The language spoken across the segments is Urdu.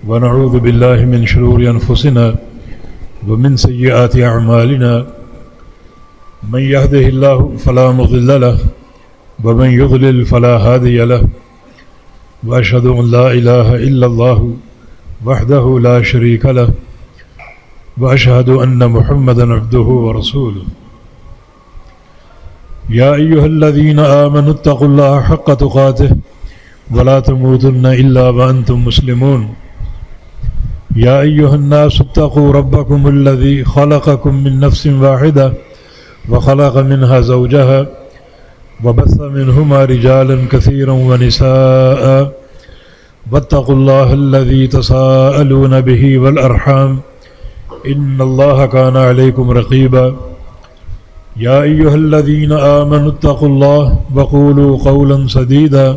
ونعوذ بالله من شرور أنفسنا ومن سيئات أعمالنا من يهده الله فلا مضل له ومن يضلل فلا هادي له وأشهد أن لا إله إلا الله وحده لا شريك له وأشهد أن محمدا عبده ورسوله يا أيها الذين آمنوا اتقوا الله حق تقاته ولا تموتن إلا وأنتم مسلمون يا أيها الناس اتقوا ربكم الذي خلقكم من نفس واحدة وخلق منها زوجها وبث منهما رجالا كثيرا ونساء واتقوا الله الذي تساءلون به والأرحام إن الله كان عليكم رقيبا يا أيها الذين آمنوا اتقوا الله وقولوا قولا سديدا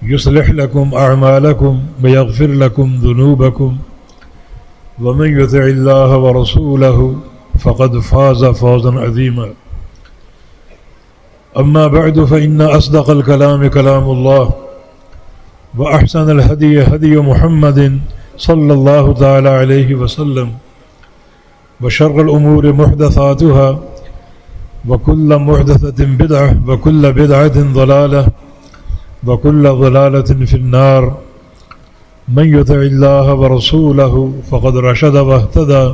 يصلح لكم أعمالكم ويغفر لكم ذنوبكم ومن يطع الله ورسوله فقد فاز فوزا عظيما أما بعد فإن أصدق الكلام كلام الله وأحسن الهدي هدي محمد صلى الله تعالى عليه وسلم وشر الأمور محدثاتها وكل محدثة بدعة وكل بدعة ضلالة وكل ضلالة في النار من يطع الله ورسوله فقد رشد واهتدى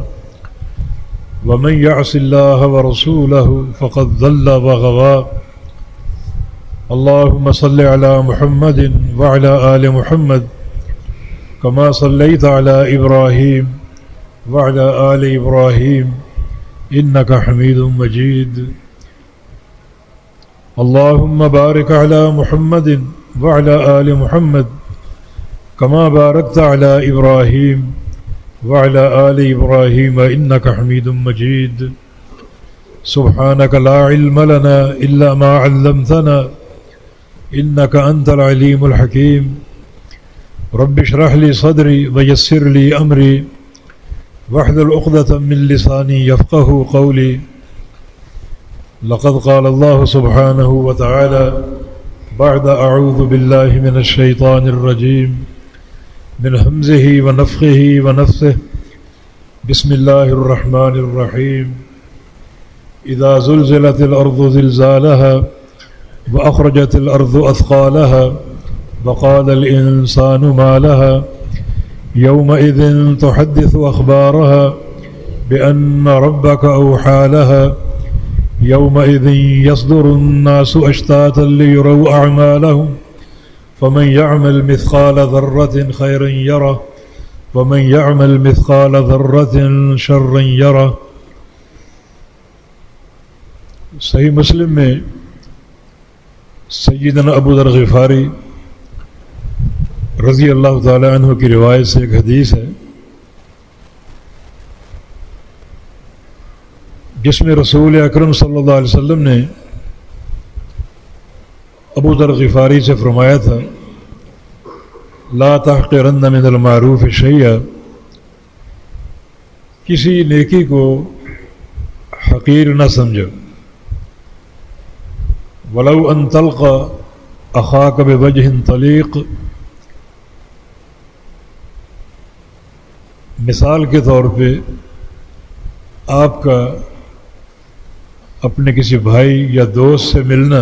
ومن يعص الله ورسوله فقد ضل وغوى اللهم صل على محمد وعلى آل محمد كما صليت على إبراهيم وعلى آل إبراهيم إنك حميد مجيد اللهم بارك على محمد وعلى آل محمد كما باركت على إبراهيم وعلى آل إبراهيم إنك حميد مجيد سبحانك لا علم لنا إلا ما علمتنا إنك أنت العليم الحكيم رب اشرح لي صدري ويسر لي أمري واحلل عقدة من لساني يفقه قولي لقد قال الله سبحانه وتعالى بعد أعوذ بالله من الشيطان الرجيم من همزه ونفخه ونفثه بسم الله الرحمن الرحيم إذا زلزلت الأرض زلزالها وأخرجت الأرض أثقالها وقال الإنسان ما لها يومئذ تحدث أخبارها بأن ربك أوحى لها يومئذ يصدر الناس أشتاتا ليروا أعمالهم فمن يعمل مثقال ذرة خيرا يره ومن يعمل مثقال ذرة شرا يره. صحیح مسلم میں سیدنا ابو ذر غفاری رضی اللہ تعالی عنہ کی روایت سے ایک حدیث ہے جس میں رسول اکرم صلی اللہ علیہ وسلم نے ابو ذر غفاری سے فرمایا تھا لا تحقرن من المعروف شیئا، کسی نیکی کو حقیر نہ سمجھو، ولو ان تلقى اخاک بوجہ طلیق، مثال کے طور پہ آپ کا اپنے کسی بھائی یا دوست سے ملنا،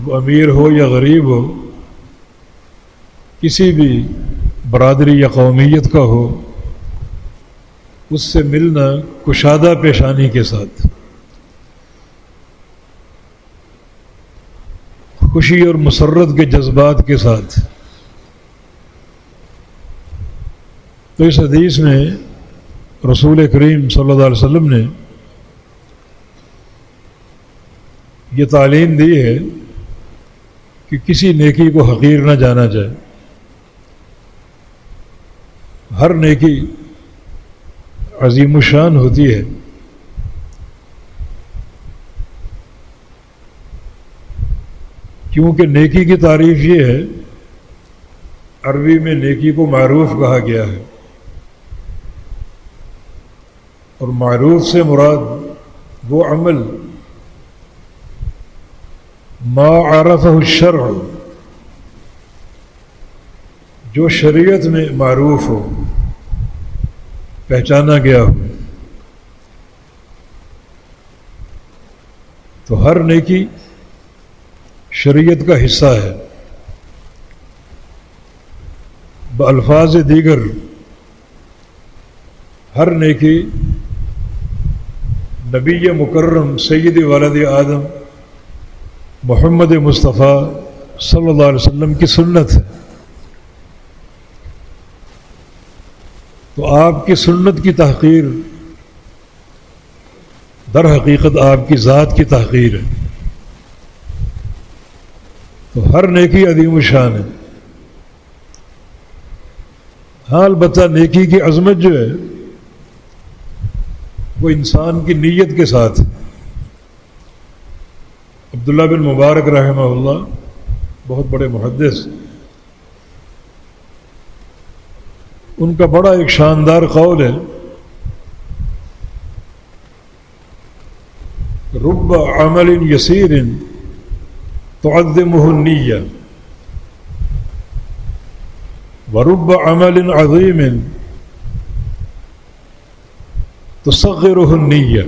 وہ امیر ہو یا غریب ہو، کسی بھی برادری یا قومیت کا ہو، اس سے ملنا کشادہ پیشانی کے ساتھ، خوشی اور مسرت کے جذبات کے ساتھ. تو اس حدیث میں رسول کریم صلی اللہ علیہ وسلم نے یہ تعلیم دی ہے کہ کسی نیکی کو حقیر نہ جانا جائے. ہر نیکی عظیم الشان ہوتی ہے، کیونکہ نیکی کی تعریف یہ ہے، عربی میں نیکی کو معروف کہا گیا ہے، اور معروف سے مراد وہ عمل ما عرفہ الشرع، جو شریعت میں معروف ہو، پہچانا گیا ہو، تو ہر نیکی شریعت کا حصہ ہے۔ بالفاظ دیگر ہر نیکی نبی مکرم سید ولد آدم محمد مصطفیٰ صلی اللہ علیہ وسلم کی سنت ہے۔ تو آپ کی سنت کی تحقیر در حقیقت آپ کی ذات کی تحقیر ہے۔ تو ہر نیکی عظیم الشان ہے۔ ہاں البتہ نیکی کی عظمت جو ہے وہ انسان کی نیت کے ساتھ ہے۔ عبداللہ بن مبارک رحمہ اللہ بہت بڑے محدث، ان کا بڑا ایک شاندار قول ہے، رب عمل یسیر تعظمہ النیہ ورب عمل عظیم تصغرہ النیہ۔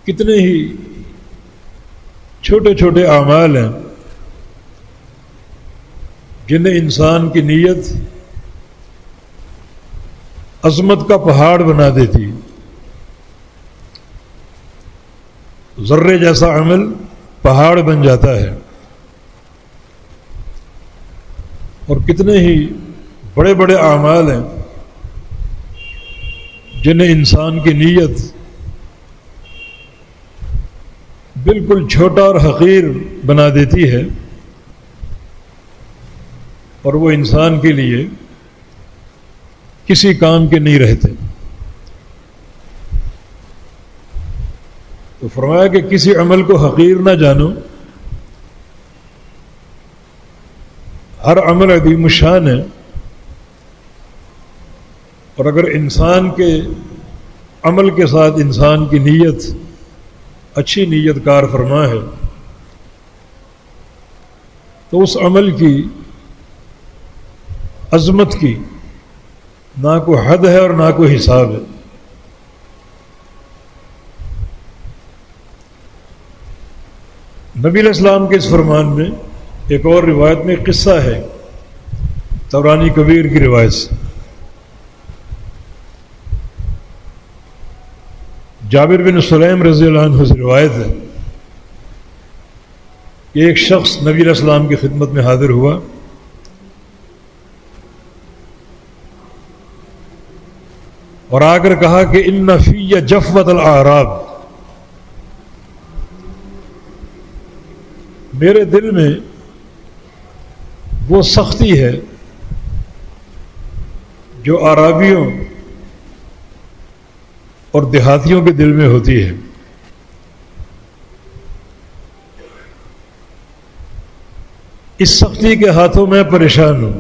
کتنے ہی چھوٹے چھوٹے اعمال ہیں جنہیں انسان کی نیت عظمت کا پہاڑ بنا دیتی۔ ذرے جیسا عمل پہاڑ بن جاتا ہے، اور کتنے ہی بڑے بڑے اعمال ہیں جنہیں انسان کی نیت بالکل چھوٹا اور حقیر بنا دیتی ہے، اور وہ انسان کے لیے کسی کام کے نہیں رہتے۔ تو فرمایا کہ کسی عمل کو حقیر نہ جانو، ہر عمل عظیم الشان ہے، اور اگر انسان کے عمل کے ساتھ انسان کی نیت اچھی نیت کار فرما ہے تو اس عمل کی عظمت کی نہ کوئی حد ہے اور نہ کوئی حساب ہے۔ نبی علیہ السلام کے اس فرمان میں ایک اور روایت میں قصہ ہے، طبرانی کبیر کی روایت سے، جابر بن سلیم رضی اللہ عنہ سے روایت ہے کہ ایک شخص نبی علیہ السلام کی خدمت میں حاضر ہوا اور آ کر کہا کہ ان فی جفوۃ الاعراب، میرے دل میں وہ سختی ہے جو اعرابیوں اور دیہاتیوں کے دل میں ہوتی ہے۔ اس سختی کے ہاتھوں میں پریشان ہوں،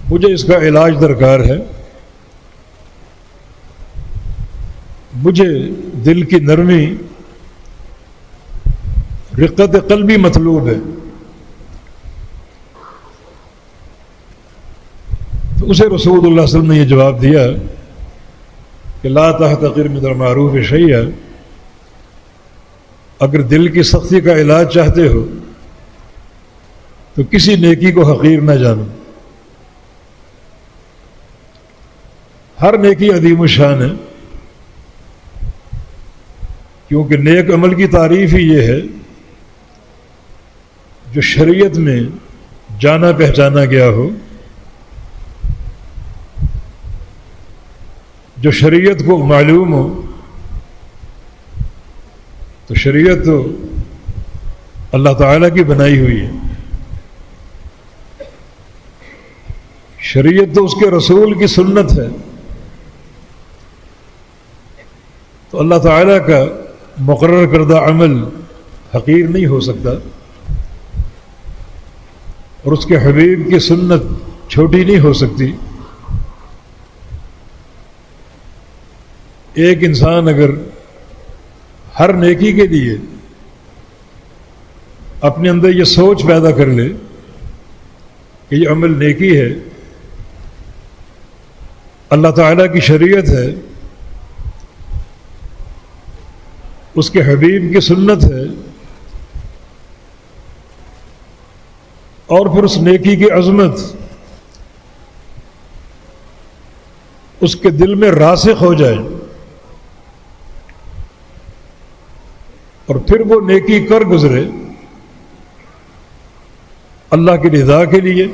مجھے اس کا علاج درکار ہے، مجھے دل کی نرمی، رقت قلبی مطلوب ہے۔ تو اسے رسول اللہ صلی اللہ علیہ وسلم نے یہ جواب دیا کہ لا تحتقر من المعروف شیئا، اگر دل کی سختی کا علاج چاہتے ہو تو کسی نیکی کو حقیر نہ جانو۔ ہر نیکی عظیم الشان ہے، کیونکہ نیک عمل کی تعریف ہی یہ ہے جو شریعت میں جانا پہچانا گیا ہو، جو شریعت کو معلوم ہو۔ تو شریعت تو اللہ تعالیٰ کی بنائی ہوئی ہے، شریعت تو اس کے رسول کی سنت ہے، تو اللہ تعالیٰ کا مقرر کردہ عمل حقیر نہیں ہو سکتا، اور اس کے حبیب کی سنت چھوٹی نہیں ہو سکتی۔ ایک انسان اگر ہر نیکی کے لیے اپنے اندر یہ سوچ پیدا کر لے کہ یہ عمل نیکی ہے، اللہ تعالیٰ کی شریعت ہے، اس کے حبیب کی سنت ہے، اور پھر اس نیکی کی عظمت اس کے دل میں راسخ ہو جائے، اور پھر وہ نیکی کر گزرے اللہ کی رضا کے لیے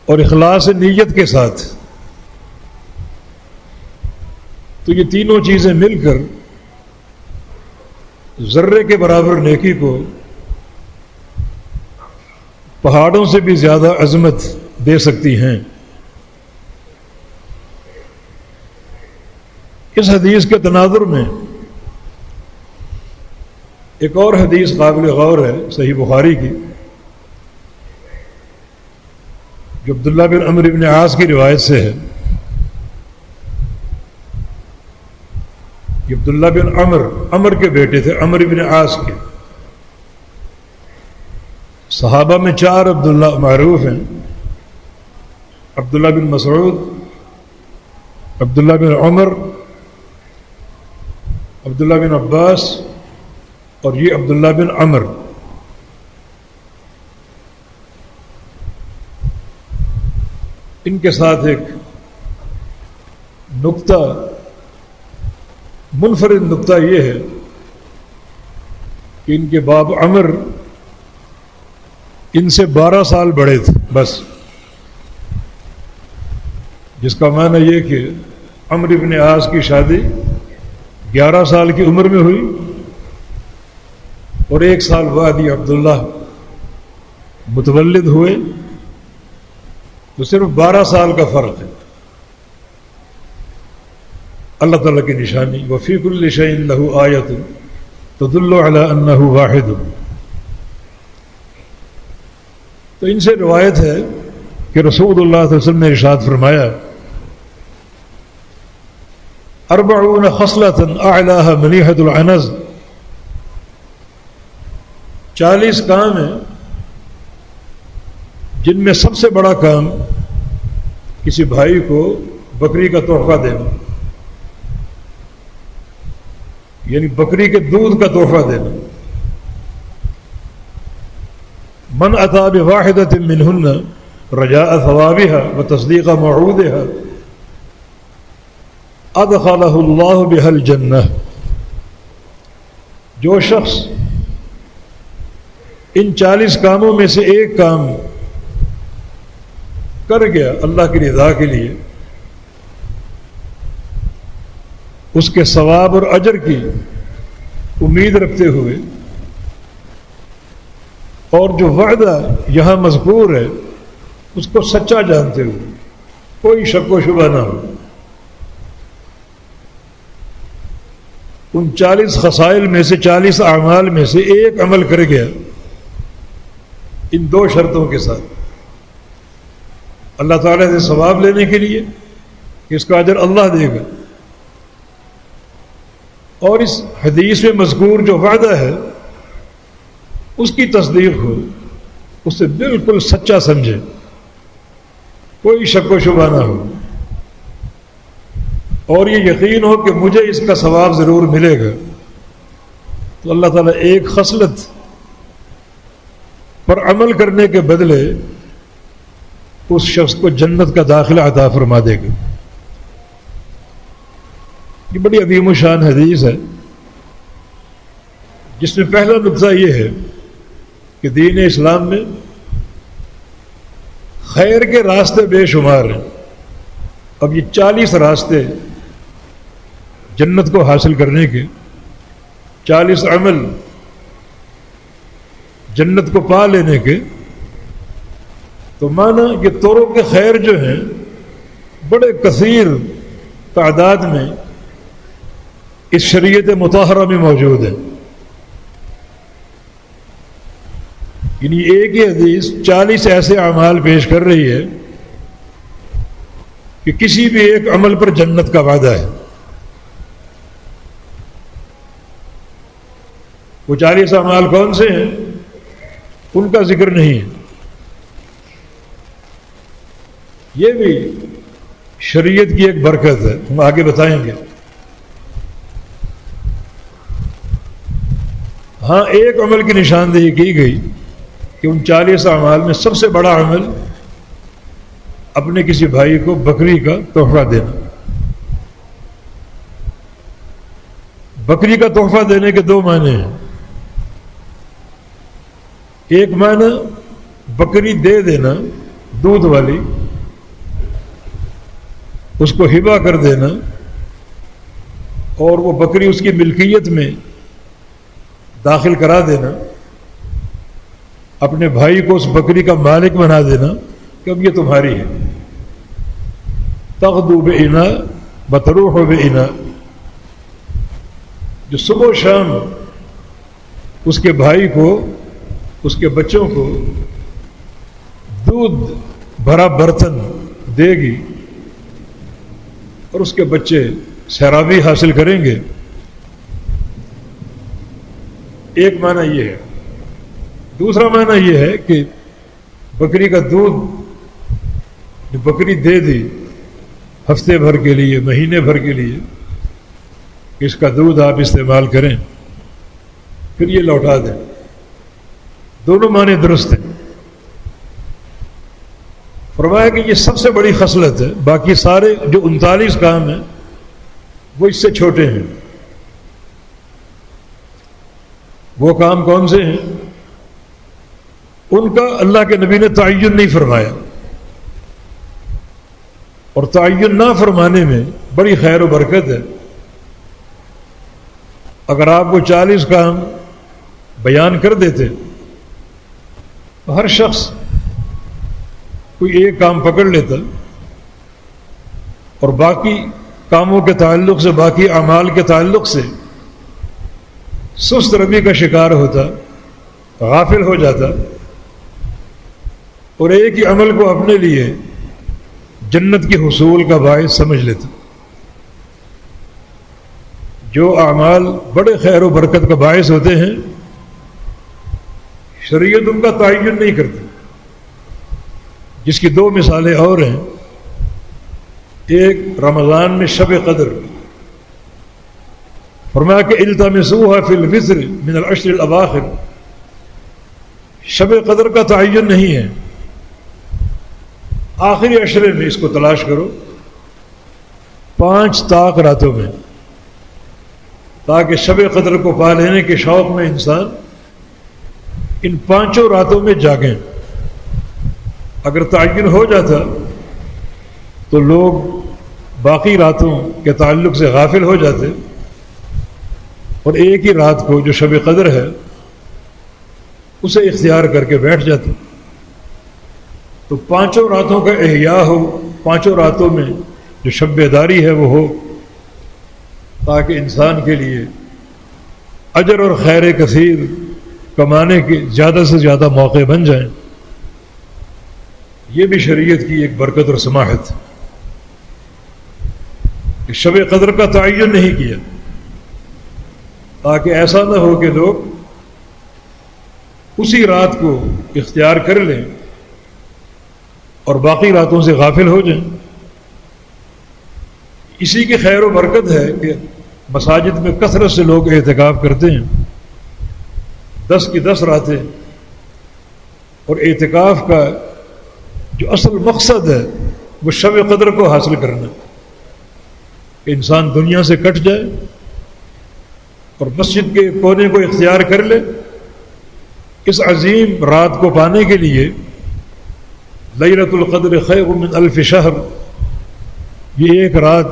اور اخلاص نیت کے ساتھ، تو یہ تینوں چیزیں مل کر ذرے کے برابر نیکی کو پہاڑوں سے بھی زیادہ عظمت دے سکتی ہیں۔ اس حدیث کے تناظر میں ایک اور حدیث قابل غور ہے صحیح بخاری کی، جو عبداللہ بن عمرو بن عاص کی روایت سے ہے۔ یہ عبداللہ بن عمر کے بیٹے تھے، عمرو بن عاص کے۔ صحابہ میں 4 عبداللہ معروف ہیں، عبداللہ بن مسعود، عبداللہ بن عمر، عبداللہ بن عباس، اور یہ عبداللہ بن عمر۔ ان کے ساتھ ایک نقطہ، منفرد نقطہ یہ ہے کہ ان کے باپ عمر ان سے 12 سال بڑے تھے بس، جس کا معنی یہ کہ عمرو بن عاص کی شادی 11 سال کی عمر میں ہوئی، اور 1 سال بعد یہ عبداللہ متولد ہوئے، تو صرف 12 سال کا فرق ہے۔ اللہ تعالیٰ کی نشانی وَفِي كُلِّ شَيْءٍ لَهُ آیَةٌ تَدُلُّ عَلَىٰ أَنَّهُ وَاحِدٌ۔ تو ان سے روایت ہے کہ رسول اللہ صلی اللہ علیہ وسلم نے ارشاد فرمایا 40 خصلة أعلاها منيحة العنز، 40 کام ہیں جن میں سب سے بڑا کام کسی بھائی کو بکری کا تحفہ دینا، یعنی بکری کے دودھ کا تحفہ دینا۔ من اتی بواحدۃ منہن رجاء ثوابها وتصدیق موعودها ادخلہ اللہ بها الجنہ، جو شخص ان 40 کاموں میں سے ایک کام کر گیا اللہ کی رضا کے لیے، اس کے ثواب اور اجر کی امید رکھتے ہوئے، اور جو وعدہ یہاں مذکور ہے اس کو سچا جانتے ہوئے، کوئی شک و شبہ نہ ہو، ان 40 خصائل میں سے 40 اعمال میں سے ایک عمل کر گیا ان 2 شرطوں کے ساتھ، اللہ تعالیٰ سے ثواب لینے کے لیے کہ اس کا اجر اللہ دے گا، اور اس حدیث میں مذکور جو وعدہ ہے اس کی تصدیق ہو، اسے بالکل سچا سمجھے، کوئی شک و شبہ نہ ہو، اور یہ یقین ہو کہ مجھے اس کا ثواب ضرور ملے گا، تو اللہ تعالیٰ ایک خصلت پر عمل کرنے کے بدلے اس شخص کو جنت کا داخلہ عطا فرما دے گا۔ یہ بڑی عظیم و شان حدیث ہے، جس میں پہلا نقطہ یہ ہے کہ دین اسلام میں خیر کے راستے بے شمار ہیں۔ اب یہ 40 راستے جنت کو حاصل کرنے کے، 40 عمل جنت کو پا لینے کے، تو مانا کہ طرق کے خیر جو ہیں بڑے کثیر تعداد میں اس شریعت مطہرہ میں موجود ہیں۔ یعنی ایک ہی حدیث 40 ایسے اعمال پیش کر رہی ہے کہ کسی بھی ایک عمل پر جنت کا وعدہ ہے۔ وہ 40 اعمال کون سے ہیں؟ ان کا ذکر نہیں ہے۔ یہ بھی شریعت کی ایک برکت ہے، ہم آگے بتائیں گے۔ ہاں ایک عمل کی نشاندہی کی گئی کہ ان 40 اعمال میں سب سے بڑا عمل اپنے کسی بھائی کو بکری کا تحفہ دینا۔ بکری کا تحفہ دینے کے 2 معنی ہیں۔ ایک معنی بکری دے دینا، دودھ والی، اس کو ہبہ کر دینا، اور وہ بکری اس کی ملکیت میں داخل کرا دینا، اپنے بھائی کو اس بکری کا مالک بنا دینا کہ اب یہ تمہاری ہے۔ تغدو بإنا بتروح بإنا، جو صبح و شام اس کے بھائی کو، اس کے بچوں کو دودھ بھرا برتن دے گی اور اس کے بچے سیرابی حاصل کریں گے۔ ایک معنی یہ ہے۔ دوسرا معنی یہ ہے کہ بکری کا دودھ جو بکری دے دی ہفتے بھر کے لیے، مہینے بھر کے لیے، اس کا دودھ آپ استعمال کریں، پھر یہ لوٹا دیں۔ دونوں معنی درست ہیں۔ فرمایا کہ یہ سب سے بڑی خصلت ہے، باقی سارے جو 39 کام ہیں وہ اس سے چھوٹے ہیں۔ وہ کام کون سے ہیں؟ ان کا اللہ کے نبی نے تعین نہیں فرمایا، اور تعین نہ فرمانے میں بڑی خیر و برکت ہے۔ اگر آپ کو 40 کام بیان کر دیتے تو ہر شخص کوئی ایک کام پکڑ لیتا اور باقی کاموں کے تعلق سے، باقی اعمال کے تعلق سے سست روی کا شکار ہوتا، غافل ہو جاتا، اور ایک ہی عمل کو اپنے لیے جنت کے حصول کا باعث سمجھ لیتا۔ جو اعمال بڑے خیر و برکت کا باعث ہوتے ہیں، شریعت ان کا تعین نہیں کرتی، جس کی 2 مثالیں اور ہیں۔ ایک رمضان میں شب قدر، فرمایا کہ التمسوها فی الوتر من العشر الاواخر، شب قدر کا تعین نہیں ہے، آخری عشرے میں اس کو تلاش کرو، 5 طاق راتوں میں، تاکہ شب قدر کو پا لینے کے شوق میں انسان ان 5 راتوں میں جاگیں۔ اگر تعین ہو جاتا تو لوگ باقی راتوں کے تعلق سے غافل ہو جاتے، اور ایک ہی رات کو جو شب قدر ہے اسے اختیار کر کے بیٹھ جاتے۔ تو 5 راتوں کا احیاء ہو، 5 راتوں میں جو شب بیداری ہے وہ ہو، تاکہ انسان کے لیے اجر اور خیر کثیر کمانے کے زیادہ سے زیادہ موقع بن جائیں۔ یہ بھی شریعت کی ایک برکت اور سماحت، کہ شب قدر کا تعین نہیں کیا، تاکہ ایسا نہ ہو کہ لوگ اسی رات کو اختیار کر لیں اور باقی راتوں سے غافل ہو جائیں۔ اسی کی خیر و برکت ہے کہ مساجد میں کثرت سے لوگ اعتکاف کرتے ہیں، 10 کی 10 راتیں، اور اعتکاف کا جو اصل مقصد ہے وہ شب قدر کو حاصل کرنا، کہ انسان دنیا سے کٹ جائے اور مسجد کے کونے کو اختیار کر لے۔ اس عظیم رات کو پانے کے لیے لیلۃ القدر خیر من 1000 شہر، یہ ایک رات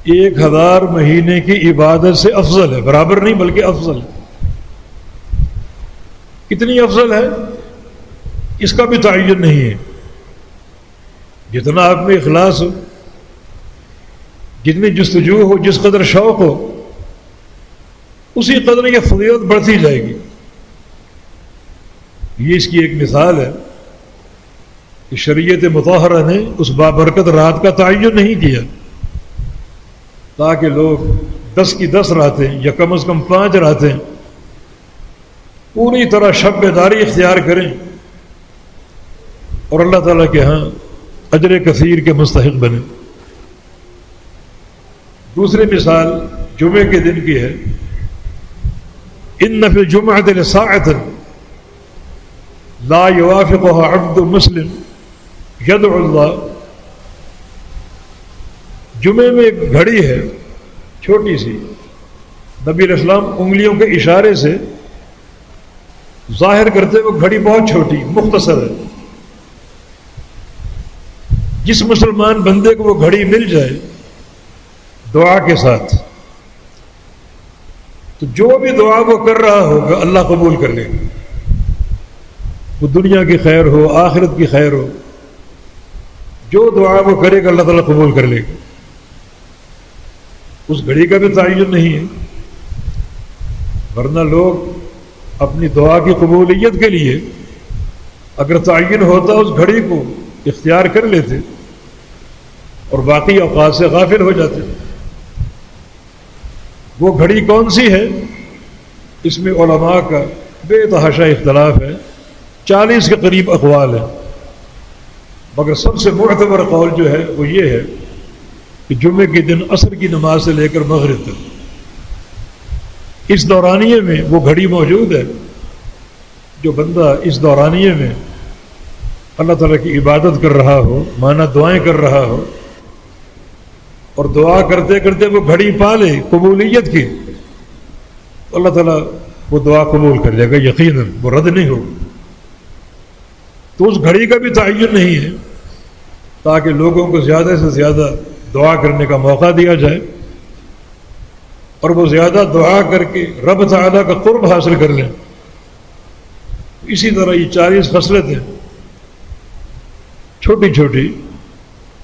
1000 مہینے کی عبادت سے افضل ہے، برابر نہیں بلکہ افضل ہے۔ کتنی افضل ہے اس کا بھی تعین نہیں ہے۔ جتنا آپ میں اخلاص ہو، جتنی جستجو ہو، جس قدر شوق ہو، اسی قدر یہ فضیلت بڑھتی جائے گی۔ یہ اس کی ایک مثال ہے کہ شریعت مطہرہ نے اس بابرکت رات کا تعین نہیں کیا، تاکہ لوگ 10 کی 10 راتیں یا کم از کم 5 راتیں پوری طرح شب بیداری اختیار کریں اور اللہ تعالیٰ کے ہاں اجر کثیر کے مستحق بنیں۔ دوسری مثال جمعے کے دن کی ہے، ان فی الجمعۃ لساعۃ لا یوافقها عبد مسلم یدعو اللہ۔ جمعے میں ایک گھڑی ہے چھوٹی سی، نبی علیہ السلام انگلیوں کے اشارے سے ظاہر کرتے وہ گھڑی بہت چھوٹی مختصر ہے، جس مسلمان بندے کو وہ گھڑی مل جائے دعا کے ساتھ تو جو بھی دعا وہ کر رہا ہوگا اللہ قبول کر لے گا، وہ دنیا کی خیر ہو آخرت کی خیر ہو، جو دعا وہ کرے گا اللہ تعالیٰ قبول کر لے گا۔ اس گھڑی کا بھی تعین نہیں ہے، ورنہ لوگ اپنی دعا کی قبولیت کے لیے اگر تعین ہوتا اس گھڑی کو اختیار کر لیتے اور باقی اوقات سے غافل ہو جاتے۔ وہ گھڑی کون سی ہے؟ اس میں علماء کا بے تحاشا اختلاف ہے، 40 کے قریب اقوال ہیں، مگر سب سے معتبر قول جو ہے وہ یہ ہے کہ جمعے کے دن عصر کی نماز سے لے کر مغرب تک اس دورانیے میں وہ گھڑی موجود ہے۔ جو بندہ اس دورانیے میں اللہ تعالیٰ کی عبادت کر رہا ہو، مانا دعائیں کر رہا ہو، اور دعا کرتے کرتے وہ گھڑی پا لے قبولیت کی، اللہ تعالیٰ وہ دعا قبول کر لے گا یقیناً، وہ رد نہیں ہوگی۔ تو اس گھڑی کا بھی تعین نہیں ہے تاکہ لوگوں کو زیادہ سے زیادہ دعا کرنے کا موقع دیا جائے اور وہ زیادہ دعا کر کے رب تعالیٰ کا قرب حاصل کر لیں۔ اسی طرح یہ 40 خصلتیں چھوٹی چھوٹی،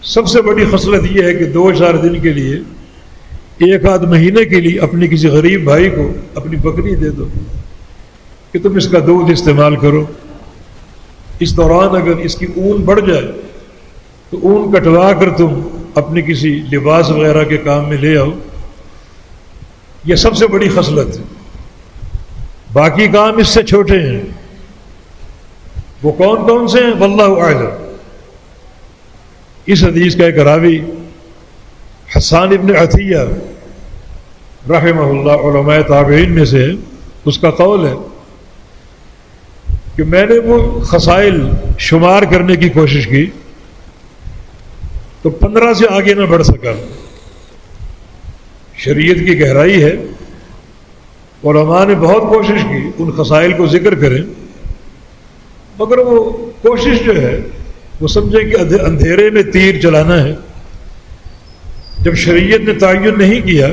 سب سے بڑی خصلت یہ ہے کہ 2-4 دن کے لیے، 1-8 مہینے کے لیے اپنے کسی غریب بھائی کو اپنی بکری دے دو کہ تم اس کا دودھ استعمال کرو۔ اس دوران اگر اس کی اون بڑھ جائے تو اون کٹوا کر تم اپنے کسی لباس وغیرہ کے کام میں لے آؤ۔ یہ سب سے بڑی خصلت ہے، باقی کام اس سے چھوٹے ہیں۔ وہ کون کون سے ہیں؟ واللہ اعلم۔ اس حدیث کا ایک راوی حسان ابن عطیہ رحمہ اللہ علماء تابعین میں سے، اس کا قول ہے کہ میں نے وہ خصائل شمار کرنے کی کوشش کی تو 15 سے آگے نہ بڑھ سکا۔ شریعت کی گہرائی ہے، علماء نے بہت کوشش کی ان خصائل کو ذکر کریں، مگر وہ کوشش جو ہے وہ سمجھیں کہ اندھیرے میں تیر چلانا ہے۔ جب شریعت نے تعین نہیں کیا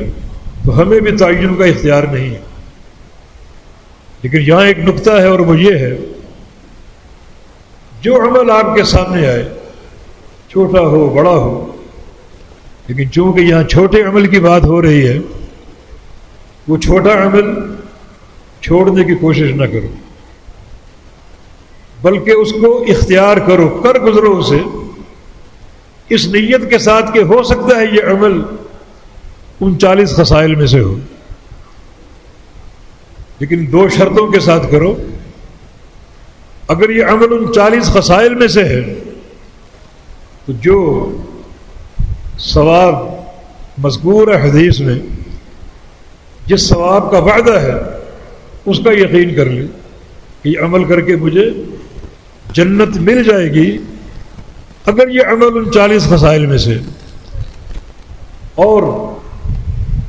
تو ہمیں بھی تعین کا اختیار نہیں ہے۔ لیکن یہاں ایک نقطہ ہے اور وہ یہ ہے، جو عمل آپ کے سامنے آئے، چھوٹا ہو بڑا ہو، لیکن چونکہ یہاں چھوٹے عمل کی بات ہو رہی ہے، وہ چھوٹا عمل چھوڑنے کی کوشش نہ کرو، بلکہ اس کو اختیار کرو، کر گزرو اسے اس نیت کے ساتھ کہ ہو سکتا ہے یہ عمل ان 40 خصائل میں سے ہو، لیکن 2 شرطوں کے ساتھ کرو۔ اگر یہ عمل ان 40 خصائل میں سے ہے تو جو ثواب مذکور ہے حدیث میں، جس ثواب کا وعدہ ہے اس کا یقین کر لے کہ یہ عمل کر کے مجھے جنت مل جائے گی اگر یہ عمل ان 40 خصائل میں سے۔ اور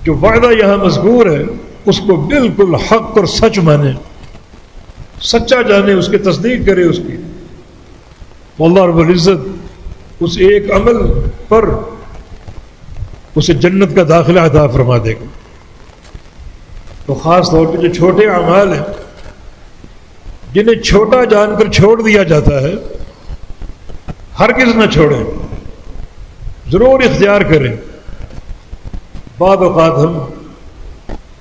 جو وعدہ یہاں مذکور ہے اس کو بالکل حق اور سچ مانے، سچا جانے، اس کی تصدیق کرے اس کی، اللہ رب العزت اس ایک عمل پر اسے جنت کا داخلہ عطا فرما دے گا۔ تو خاص طور پہ جو چھوٹے اعمال ہیں جنہیں چھوٹا جان کر چھوڑ دیا جاتا ہے، ہرگز نہ چھوڑیں، ضرور اختیار کریں۔ بعض اوقات ہم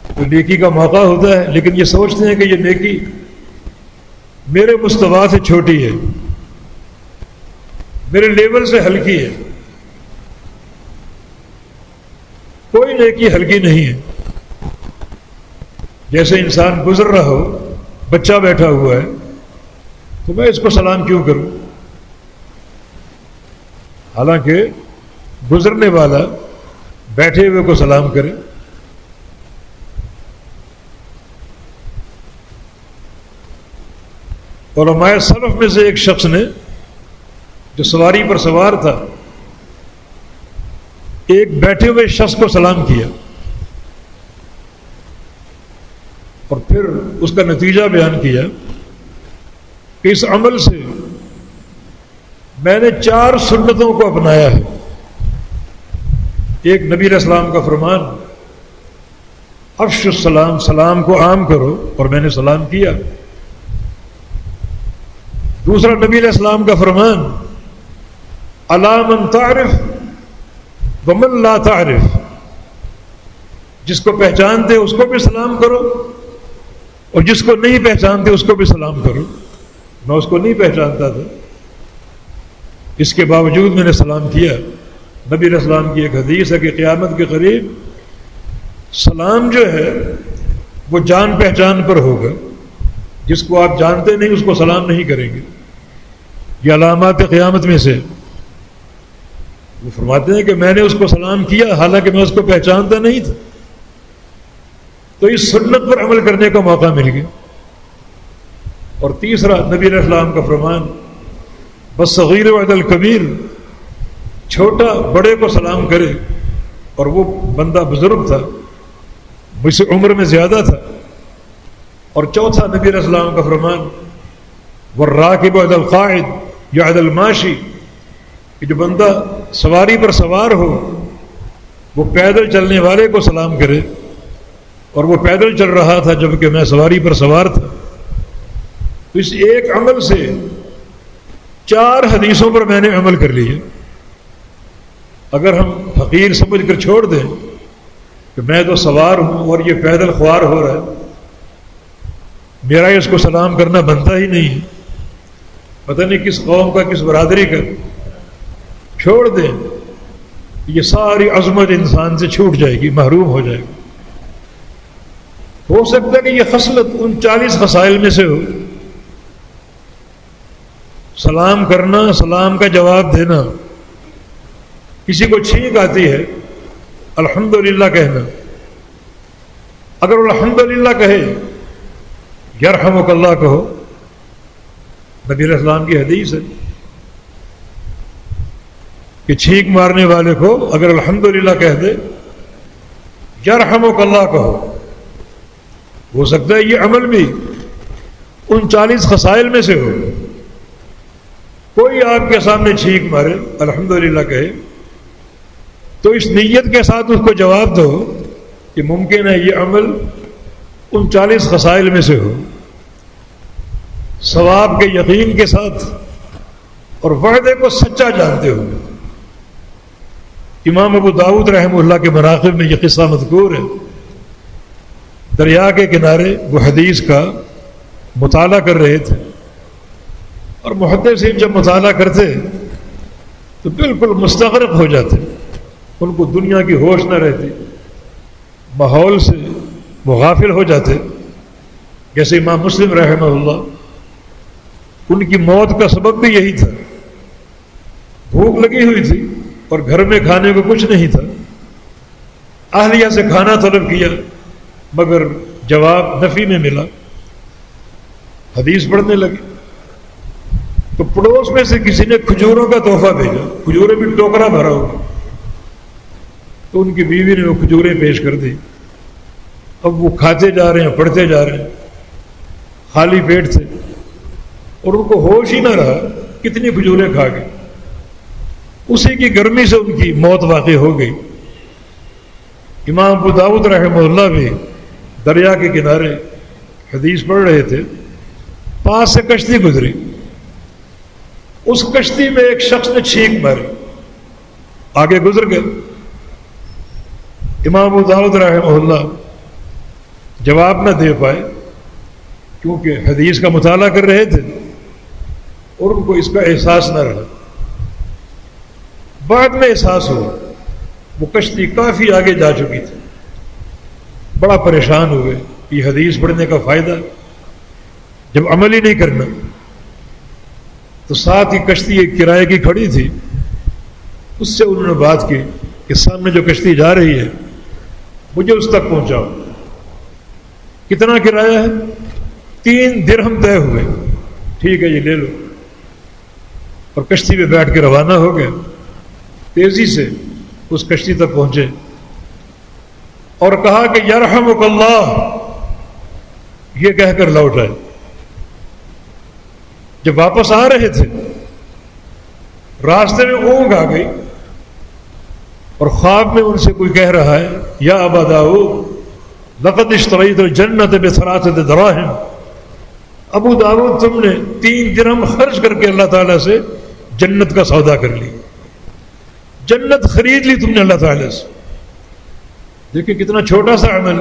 تو نیکی کا موقع ہوتا ہے لیکن یہ سوچتے ہیں کہ یہ نیکی میرے مستویٰ سے چھوٹی ہے، میرے لیول سے ہلکی ہے۔ کوئی نیکی ہلکی نہیں ہے۔ جیسے انسان گزر رہا ہو بچہ بیٹھا ہوا ہے تو میں اس کو سلام کیوں کروں؟ حالانکہ گزرنے والا بیٹھے ہوئے کو سلام کرے۔ علماء سلف میں سے ایک شخص نے جو سواری پر سوار تھا ایک بیٹھے ہوئے شخص کو سلام کیا اور پھر اس کا نتیجہ بیان کیا کہ اس عمل سے میں نے 4 سنتوں کو اپنایا ہے۔ ایک نبی علیہ السلام کا فرمان افشوا السلام، سلام کو عام کرو، اور میں نے سلام کیا۔ دوسرا نبی علیہ السلام کا فرمان الا من تعرف ومن لا تعرف، جس کو پہچانتے اس کو بھی سلام کرو اور جس کو نہیں پہچانتے اس کو بھی سلام کرو۔ میں اس کو نہیں پہچانتا تھا، اس کے باوجود میں نے سلام کیا۔ نبی علیہ السلام کی ایک حدیث ہے کہ قیامت کے قریب سلام جو ہے وہ جان پہچان پر ہوگا، جس کو آپ جانتے نہیں اس کو سلام نہیں کریں گے۔ یہ علامات قیامت میں سے وہ فرماتے ہیں کہ میں نے اس کو سلام کیا حالانکہ میں اس کو پہچانتا نہیں تھا، تو اس سنت پر عمل کرنے کا موقع مل گیا۔ اور تیسرا نبی علیہ السلام کا فرمان بالصغیر وعد الکبیر، چھوٹا بڑے کو سلام کرے، اور وہ بندہ بزرگ تھا، مجھ سے عمر میں زیادہ تھا۔ اور چوتھا نبی علیہ السلام کا فرمان والراکب علی القاعد یعد الماشی، کہ جو بندہ سواری پر سوار ہو وہ پیدل چلنے والے کو سلام کرے، اور وہ پیدل چل رہا تھا جبکہ میں سواری پر سوار تھا۔ تو اس ایک عمل سے 4 حدیثوں پر میں نے عمل کر لیا۔ اگر ہم حقیر سمجھ کر چھوڑ دیں کہ میں تو سوار ہوں اور یہ پیدل خوار ہو رہا ہے، میرا اس کو سلام کرنا بنتا ہی نہیں ہے، پتہ نہیں کس قوم کا کس برادری کا، چھوڑ دیں، یہ ساری عظمت انسان سے چھوٹ جائے گی، محروم ہو جائے گی۔ ہو سکتا ہے کہ یہ خصلت ان 40 خصائل میں سے ہو، سلام کرنا، سلام کا جواب دینا۔ کسی کو چھینک آتی ہے الحمدللہ کہنا، اگر وہ الحمدللہ کہے یرحمک اللہ کہو، نبی علیہ السلام کی حدیث ہے کہ چھینک مارنے والے کو اگر الحمدللہ کہہ دے یرحمک اللہ کہو۔ ہو سکتا ہے یہ عمل بھی ان 40 خصائل میں سے ہو۔ کوئی آپ کے سامنے چھینک مارے الحمدللہ کہے تو اس نیت کے ساتھ اس کو جواب دو کہ ممکن ہے یہ عمل ان 40 خصائل میں سے ہو، ثواب کے یقین کے ساتھ اور وعدے کو سچا جانتے ہوئے۔ امام ابو داؤد رحمہ اللہ کے مناقب میں یہ قصہ مذکور ہے۔ دریا کے کنارے وہ حدیث کا مطالعہ کر رہے تھے، اور محدثین جب مطالعہ کرتے تو بالکل مستغرق ہو جاتے، ان کو دنیا کی ہوش نہ رہتی، ماحول سے وہ غافل ہو جاتے۔ جیسے امام مسلم رحمہ اللہ، ان کی موت کا سبب بھی یہی تھا، بھوک لگی ہوئی تھی اور گھر میں کھانے کو کچھ نہیں تھا، اہلیہ سے کھانا طلب کیا مگر جواب نفی میں ملا، حدیث پڑھنے لگے تو پڑوس میں سے کسی نے کھجوروں کا تحفہ بھیجا، کھجوریں بھی ٹوکرا بھرا ہوا، تو ان کی بیوی نے وہ کھجوریں پیش کر دی۔ اب وہ کھاتے جا رہے ہیں، پڑھتے جا رہے ہیں، خالی پیٹ تھے اور ان کو ہوش ہی نہ رہا کتنی کھجوریں کھا گئے۔ اسی کی گرمی سے ان کی موت واقع ہو گئی۔ امام ابو داؤد رحمہ اللہ بھی دریا کے کنارے حدیث پڑھ رہے تھے، پاس سے کشتی گزری، اس کشتی میں ایک شخص نے چھینک ماری، آگے گزر گئے۔ امام ابو داؤد رحمہ اللہ جواب نہ دے پائے کیونکہ حدیث کا مطالعہ کر رہے تھے اور ان کو اس کا احساس نہ رہا۔ بعد میں احساس ہوا، وہ کشتی کافی آگے جا چکی تھی، بڑا پریشان ہوئے، یہ حدیث پڑھنے کا فائدہ، جب عمل ہی نہیں کرنا تو ساتھ ہی کشتی ایک کرائے کی کھڑی تھی، اس سے انہوں نے بات کی کہ سامنے جو کشتی جا رہی ہے مجھے اس تک پہنچاؤ۔ کتنا کرایہ ہے؟ 3 درہم طے ہوئے۔ ٹھیک ہے، یہ لے لو۔ اور کشتی پہ بیٹھ کے روانہ ہو گئے، تیزی سے اس کشتی تک پہنچے اور کہا کہ یرحمک اللہ، یہ کہہ کر لوٹ آئے۔ جب واپس آ رہے تھے راستے میں اونگ آ گئی اور خواب میں ان سے کوئی کہہ رہا ہے یا ابا داؤد لقد اشتریت الجنت بثلاثۃ دراہم، ابو داؤد تم نے 3 درہم خرچ کر کے اللہ تعالیٰ سے جنت کا سودا کر لی، جنت خرید لی تم نے اللہ تعالیٰ سے۔ دیکھیں کتنا چھوٹا سا عمل،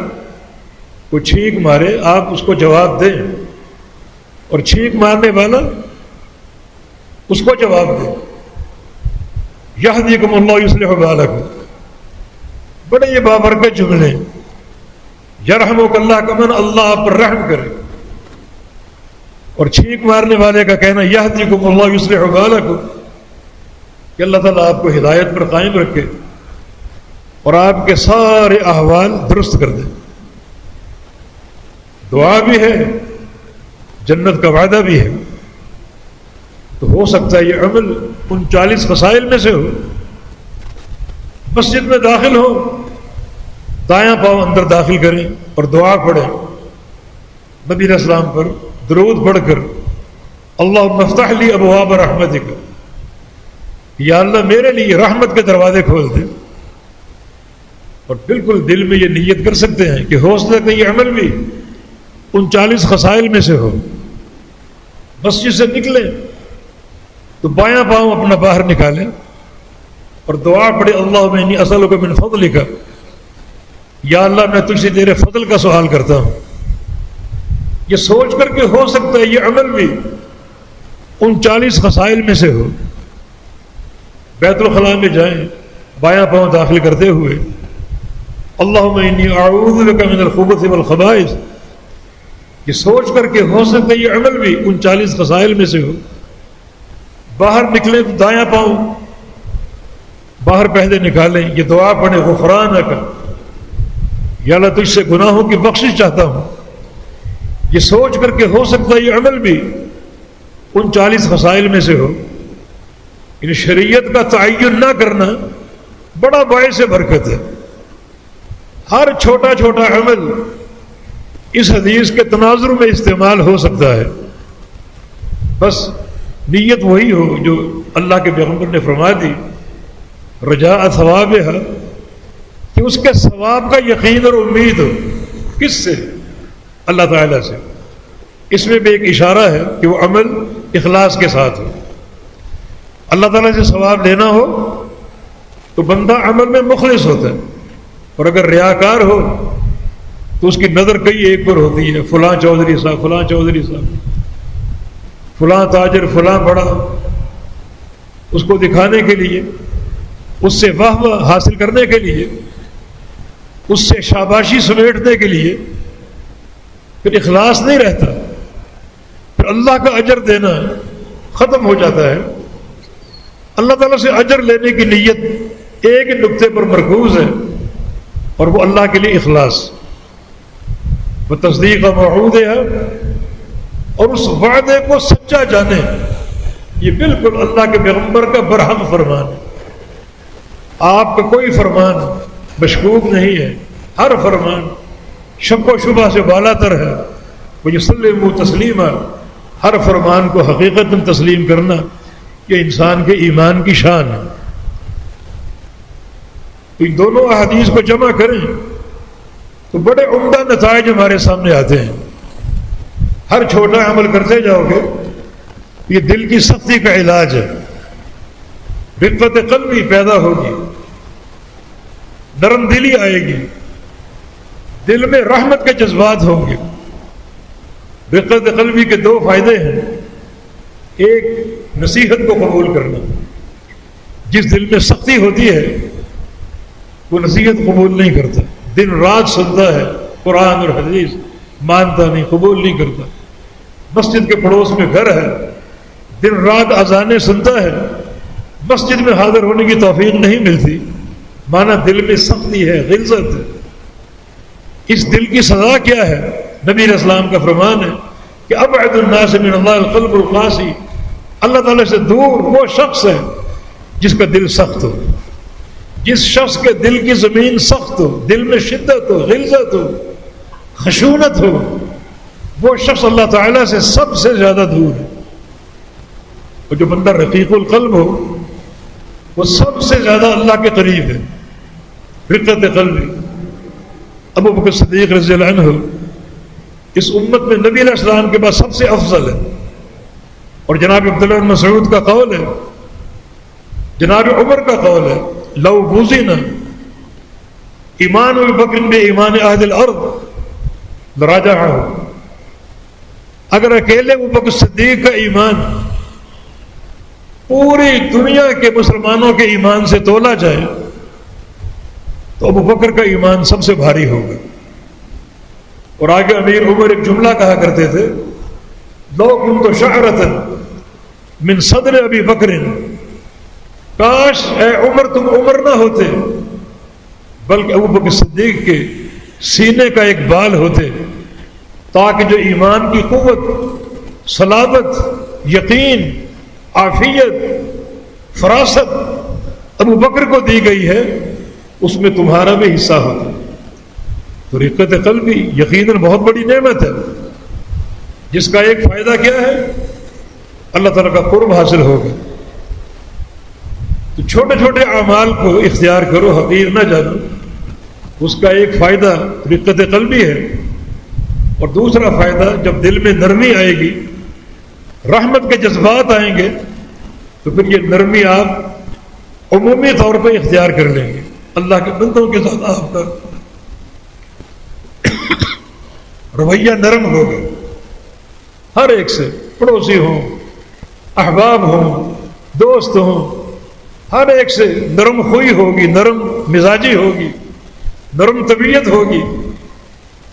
کوئی چھینک مارے آپ اس کو جواب دیں اور چھینک مارنے والا اس کو جواب دے۔ یہدیکم اللہ یصلح بالکم، بڑے یہ بابرکت جملے۔ یرحمک اللہ کا من اللہ آپ پر رحم کرے، اور چھینک مارنے والے کا کہنا یہدیکم اللہ یصلح بالکم، کہ اللہ تعالیٰ آپ کو ہدایت پر قائم رکھے اور آپ کے سارے احوال درست کر دے۔ دعا بھی ہے، جنت کا وعدہ بھی ہے۔ تو ہو سکتا ہے یہ عمل 39 خصائل میں سے ہو۔ مسجد میں داخل ہو، دایاں پاؤں اندر داخل کریں اور دعا پڑھیں نبی علیہ السلام پر درود پڑھ کر، اللہم افتح لی ابواب رحمتک، یا اللہ میرے لیے رحمت کے دروازے کھول دے۔ اور بالکل دل میں یہ نیت کر سکتے ہیں کہ ہو سکتا ہے یہ عمل بھی 39 خصائل میں سے ہو۔ مسجد سے نکلیں تو بایاں پاؤں اپنا باہر نکالیں اور دعا پڑھے اللہم انی اسألک من فضلک، یا اللہ میں تجھ سے تیرے فضل کا سوال کرتا ہوں۔ یہ سوچ کر کے ہو سکتا ہے یہ عمل بھی 39 خصائل میں سے ہو۔ بیت الخلاء میں جائیں، بایاں پاؤں داخل کرتے ہوئے اللہم انی اعوذ بک من الخبث والخبائث، یہ سوچ کر کے ہو سکتا ہے یہ عمل بھی 39 خصائل میں سے ہو۔ باہر نکلیں تو دایاں پاؤں باہر پہلے نکالیں، یہ دعا پڑھیں غفرانک، یا اللہ تجھ سے گناہوں کی بخشش چاہتا ہوں۔ یہ سوچ کر کے ہو سکتا ہے یہ عمل بھی 39 خصائل میں سے ہو۔ ان شریعت کا تعین نہ کرنا بڑا باعث برکت ہے۔ ہر چھوٹا چھوٹا عمل اس حدیث کے تناظر میں استعمال ہو سکتا ہے، بس نیت وہی ہو جو اللہ کے پیغمبر نے فرما دی، رجاء ثوابها، کہ اس کے ثواب کا یقین اور امید ہو۔ کس سے؟ اللہ تعالیٰ سے۔ اس میں بھی ایک اشارہ ہے کہ وہ عمل اخلاص کے ساتھ ہو۔ اللہ تعالیٰ سے ثواب لینا ہو تو بندہ عمل میں مخلص ہوتا ہے، اور اگر ریاکار ہو تو اس کی نظر کئی ایک پر ہوتی ہے، فلاں چودھری صاحب، فلاں چودھری صاحب، فلاں تاجر، فلاں بڑا، اس کو دکھانے کے لیے، اس سے واہ واہ حاصل کرنے کے لیے، اس سے شاباشی سمیٹنے کے لیے، پھر اخلاص نہیں رہتا، پھر اللہ کا اجر دینا ختم ہو جاتا ہے۔ اللہ تعالیٰ سے اجر لینے کی نیت ایک ہی نقطے پر مرکوز ہے، اور وہ اللہ کے لیے اخلاص، وہ تصدیق موعود ہے، اور اس وعدے کو سچا جانے۔ یہ بالکل اللہ کے پیغمبر کا برہم فرمان ہے۔ آپ کا کوئی فرمان مشکوک نہیں ہے، ہر فرمان شک و شبہ سے بالا تر ہے۔ وَيُسَلِّمُ تسلیما، ہر فرمان کو حقیقت میں تسلیم کرنا یہ انسان کے ایمان کی شان ہے۔ ان دونوں احادیث کو جمع کریں تو بڑے عمدہ نتائج ہمارے سامنے آتے ہیں۔ ہر چھوٹا عمل کرتے جاؤ گے، یہ دل کی سختی کا علاج ہے، رقت قلبی پیدا ہوگی، نرم دلی آئے گی، دل میں رحمت کے جذبات ہوں گے۔ رقت قلبی کے 2 فائدے ہیں، ایک نصیحت کو قبول کرنا، جس دل میں سختی ہوتی ہے وہ نصیحت قبول نہیں کرتا، دن رات سنتا ہے قرآن اور حدیث، مانتا نہیں، قبول نہیں کرتا۔ مسجد کے پڑوس میں گھر ہے، دن رات اذانیں سنتا ہے، مسجد میں حاضر ہونے کی توفیق نہیں ملتی، مانا دل میں سختی ہے، غلظت ہے۔ اس دل کی سزا کیا ہے؟ نبی علیہ السلام کا فرمان ہے کہ ابعد الناس من اللہ القلب القاسی، اللہ تعالیٰ سے دور وہ شخص ہے جس کا دل سخت ہو، جس شخص کے دل کی زمین سخت ہو، دل میں شدت ہو، غلظت ہو، خشونت ہو، وہ شخص اللہ تعالیٰ سے سب سے زیادہ دور ہے۔ اور جو بندہ رقیق القلب ہو وہ سب سے زیادہ اللہ کے قریب ہے۔ رقت قلبی ابو بکر صدیق رضی اللہ عنہ اس امت میں نبی علیہ السلام کے بعد سب سے افضل ہے، اور جناب عبداللہ بن مسعود کا قول ہے، جناب عمر کا قول ہے، لو وزن ایمان ابی بکر بایمان اہل الارض لراجعہ، اگر اکیلے ابو بکر صدیق کا ایمان پوری دنیا کے مسلمانوں کے ایمان سے تولا جائے تو ابو بکر کا ایمان سب سے بھاری ہوگا۔ اور آگے امیر عمر ایک جملہ کہا کرتے تھے، لو کنت شعرۃ من صدر ابی بکر، کاش اے عمر تم عمر نہ ہوتے بلکہ ابو بکر صدیق کے سینے کا ایک بال ہوتے، تاکہ جو ایمان کی قوت، صلابت، یقین، عافیت، فراست ابو بکر کو دی گئی ہے اس میں تمہارا بھی حصہ ہوتا۔ تو رقت قلبی یقیناً بہت بڑی نعمت ہے، جس کا ایک فائدہ کیا ہے؟ اللہ تعالیٰ کا قرب حاصل ہوگا۔ تو چھوٹے چھوٹے اعمال کو اختیار کرو، حقیر نہ جانو، اس کا ایک فائدہ رقت قلبی ہے، اور دوسرا فائدہ جب دل میں نرمی آئے گی، رحمت کے جذبات آئیں گے، تو پھر یہ نرمی آپ عمومی طور پہ اختیار کر لیں گے۔ اللہ کے بندوں کے ساتھ آپ کا رویہ نرم ہوگا، ہر ایک سے، پڑوسی ہوں، احباب ہوں، دوست ہوں، ہر ایک سے نرم خوئی ہوگی، نرم مزاجی ہوگی، نرم طبیعت ہوگی۔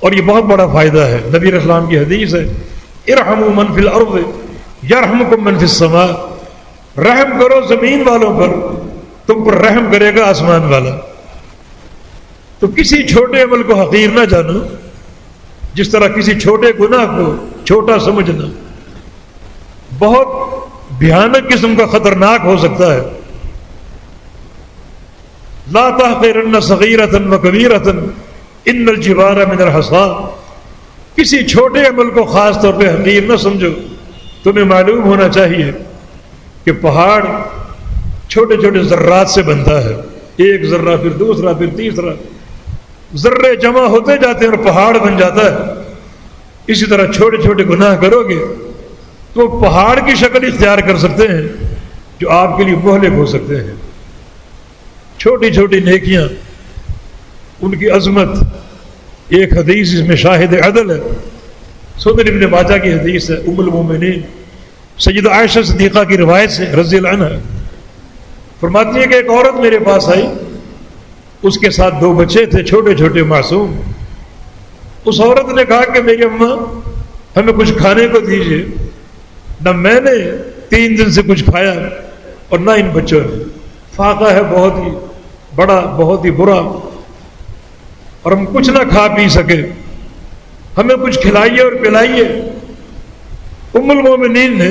اور یہ بہت بڑا فائدہ ہے۔ نبی علیہ السلام کی حدیث ہے، ارحموا من فی الارض یرحمکم من فی السماء، رحم کرو زمین والوں پر، تم پر رحم کرے گا آسمان والا۔ تو کسی چھوٹے عمل کو حقیر نہ جانو، جس طرح کسی چھوٹے گناہ کو چھوٹا سمجھنا بہت بھیانک قسم کا خطرناک ہو سکتا ہے۔ لا تحقرن صغیرۃ وکبیرۃ ان الجبال من الحصا، کسی چھوٹے عمل کو خاص طور پہ حقیر نہ سمجھو۔ تمہیں معلوم ہونا چاہیے کہ پہاڑ چھوٹے چھوٹے ذرات سے بنتا ہے، ایک ذرہ پھر دوسرا پھر تیسرا، ذرے جمع ہوتے جاتے ہیں اور پہاڑ بن جاتا ہے۔ اسی طرح چھوٹے چھوٹے گناہ کرو گے تو پہاڑ کی شکل اختیار کر سکتے ہیں جو آپ کے لیے مہلک ہو سکتے ہیں۔ چھوٹی چھوٹی نیکیاں، ان کی عظمت، ایک حدیث اس میں شاہد عدل ہے، سنن ابن ماجہ کی حدیث ہے، ام المومنین سیدہ عائشہ صدیقہ کی روایت سے رضی اللہ عنہ فرماتی ہے کہ ایک عورت میرے پاس آئی، اس کے ساتھ 2 بچے تھے چھوٹے چھوٹے معصوم۔ اس عورت نے کہا کہ میری اماں ہمیں کچھ کھانے کو دیجیے، نہ میں نے 3 دن سے کچھ کھایا اور نہ ان بچوں نے، فاقہ ہے بہت ہی بڑا، بہت ہی برا، اور ہم کچھ نہ کھا پی سکے، ہمیں کچھ کھلائیے اور پلائیے۔ ام المومنین نے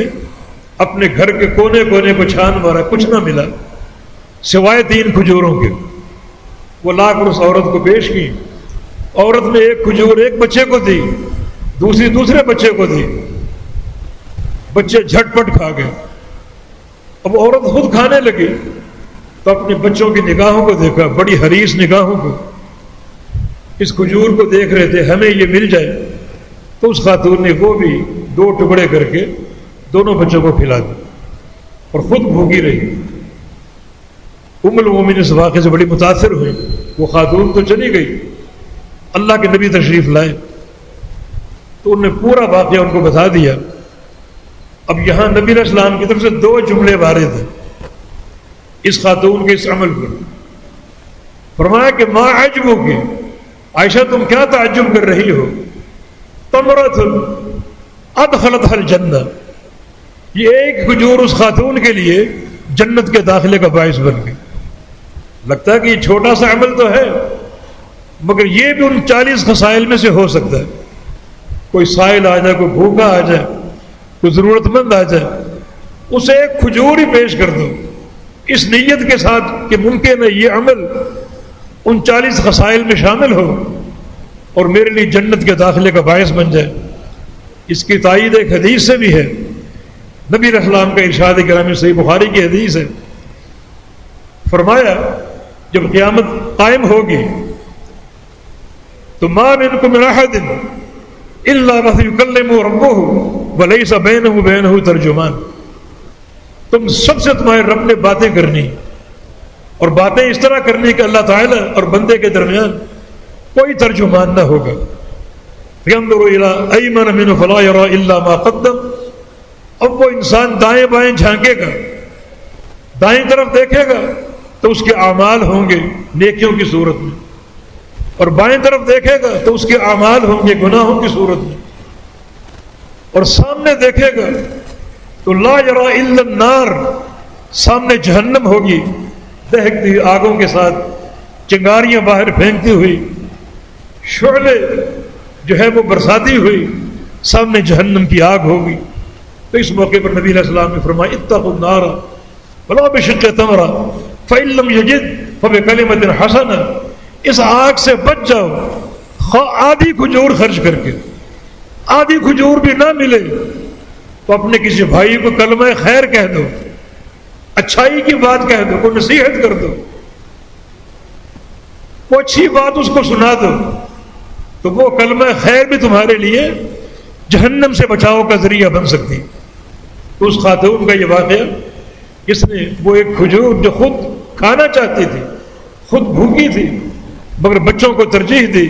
اپنے گھر کے کونے کونے کو چھان مارا، کچھ نہ ملا سوائے 3 کھجوروں کے۔ وہ لا کر اس عورت کو پیش کی، عورت نے ایک کھجور ایک بچے کو دی، دوسری دوسرے بچے کو دی، بچے جھٹ پٹ کھا گئے۔ اب عورت خود کھانے لگی تو اپنے بچوں کی نگاہوں کو دیکھا، بڑی حریص نگاہوں کو، اس کھجور کو دیکھ رہے تھے ہمیں یہ مل جائے، تو اس خاتون نے وہ بھی 2 ٹکڑے کر کے دونوں بچوں کو کھلا دی اور خود بھوکی رہی۔ ام المومنین اس واقعے سے بڑی متاثر ہوئی، وہ خاتون تو چلی گئی، اللہ کے نبی تشریف لائے تو انہوں نے پورا واقعہ ان کو بتا دیا۔ اب یہاں نبی علیہ السلام کی طرف سے 2 جملے وارد ہیں اس خاتون کے اس عمل پر۔ فرمایا کہ ما عجبک، عائشہ تم کیا تعجب کر رہی ہو، تمرۃ ادخلتها الجنہ، یہ ایک کھجور اس خاتون کے لیے جنت کے داخلے کا باعث بن گئی۔ لگتا ہے کہ یہ چھوٹا سا عمل تو ہے، مگر یہ بھی ان 40 خصائل میں سے ہو سکتا ہے۔ کوئی سائل آ جائے، کوئی بھوکا آ جائے، کوئی ضرورت مند آ جائے، اسے ایک کھجور ہی پیش کر دو اس نیت کے ساتھ کہ ممکن ہے یہ عمل ان 40 خصائل میں شامل ہو اور میرے لیے جنت کے داخلے کا باعث بن جائے۔ اس کی تائید ایک حدیث سے بھی ہے، نبی علیہ السلام کا ارشاد گرامی صحیح بخاری کی حدیث ہے، فرمایا جب قیامت قائم ہوگی تو ما منکم من احد الا وسیکلمہ ربہ ولیس بینہ وبینہ ترجمان، تم سب سے تمہارے رب نے باتیں کرنی، اور باتیں اس طرح کرنی کہ اللہ تعالیٰ اور بندے کے درمیان کوئی ترجمان نہ ہوگا۔ فینظر الی ایمن منہ فلا یری الا ما قدم، اب وہ انسان دائیں بائیں جھانکے گا، دائیں طرف دیکھے گا تو اس کے اعمال ہوں گے نیکیوں کی صورت میں، اور بائیں طرف دیکھے گا تو اس کے اعمال ہوں گے گناہوں کی صورت میں، اور سامنے دیکھے گا تو لا یری الا النار، سامنے جہنم ہوگی دہکتی ہوئی آگوں کے ساتھ، چنگاریاں باہر پھینکتی ہوئی، شعلے جو ہے وہ برساتی ہوئی، سامنے جہنم کی آگ ہوگی۔ تو اس موقع پر نبی علیہ السلام نے فرمایا اتقوا النار ولو بشق تمرہ فإن لم یجد فبکلمۃ حسنہ، اس آگ سے بچ جاؤ، آدھی کھجور خرچ کر کے، آدھی کھجور بھی نہ ملے تو اپنے کسی بھائی کو کلمہ خیر کہہ دو، اچھائی کی بات کہہ دو، کوئی نصیحت کر دو، کوئی اچھی بات اس کو سنا دو، تو وہ کلمہ خیر بھی تمہارے لیے جہنم سے بچاؤ کا ذریعہ بن سکتی۔ تو اس خاتون کا یہ واقعہ، اس نے وہ ایک کھجور جو خود کھانا چاہتی تھی، خود بھوکی تھی، مگر بچوں کو ترجیح دی،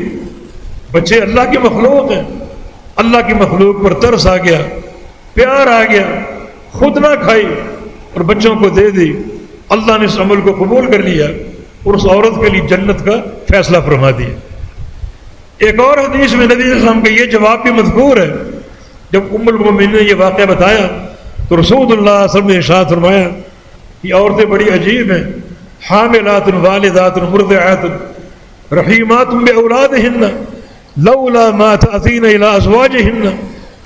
بچے اللہ کی مخلوق ہیں، اللہ کی مخلوق پر ترس آ گیا، پیار آ گیا، خود نہ کھائی اور بچوں کو دے دی، اللہ نے اس عمل کو قبول کر لیا اور اس عورت کے لیے جنت کا فیصلہ فرما دیا۔ ایک اور حدیث میں نبی صلی اللہ علیہ وسلم کا یہ جواب بھی مذکور ہے، جب ام المؤمنین نے یہ واقعہ بتایا تو رسول اللہ صلی اللہ علیہ وسلم نے ارشاد فرمایا یہ عورتیں بڑی عجیب ہیں، حاملات والدات مرضعات رحیمات باولادہن لولا ما تأتین الی ازواجہن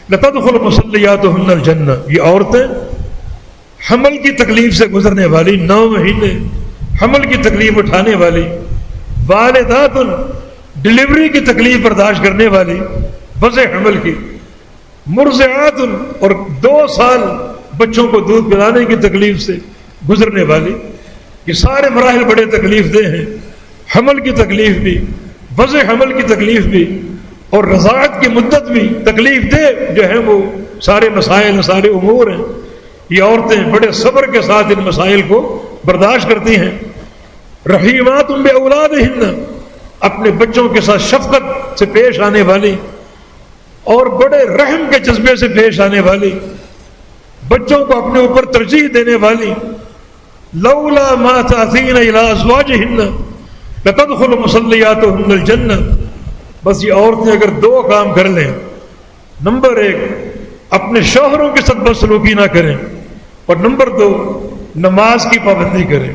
لتدخل مصلیاتہن الجنہ، یہ عورتیں حمل کی تکلیف سے گزرنے والی، 9 مہینے حمل کی تکلیف اٹھانے والی، والدات ڈلیوری کی تکلیف برداشت کرنے والی، وضع حمل کی، مرضعات اور 2 سال بچوں کو دودھ پلانے کی تکلیف سے گزرنے والی، یہ سارے مراحل بڑے تکلیف دہ ہیں، حمل کی تکلیف بھی، وضع حمل کی تکلیف بھی، اور رضاعت کی مدت بھی تکلیف دہ جو ہے، وہ سارے مسائل سارے امور ہیں، یہ عورتیں بڑے صبر کے ساتھ ان مسائل کو برداشت کرتی ہیں۔ رحیمات باولادہن، اپنے بچوں کے ساتھ شفقت سے پیش آنے والی اور بڑے رحم کے جذبے سے پیش آنے والی، بچوں کو اپنے اوپر ترجیح دینے والی، لولا ما تأتین الی ازواجہن لتدخل مصلیاتہن الجنہ، بس یہ عورتیں اگر 2 کام کر لیں، نمبر 1 اپنے شوہروں کے ساتھ بدسلوکی نہ کریں، اور نمبر 2 نماز کی پابندی کریں،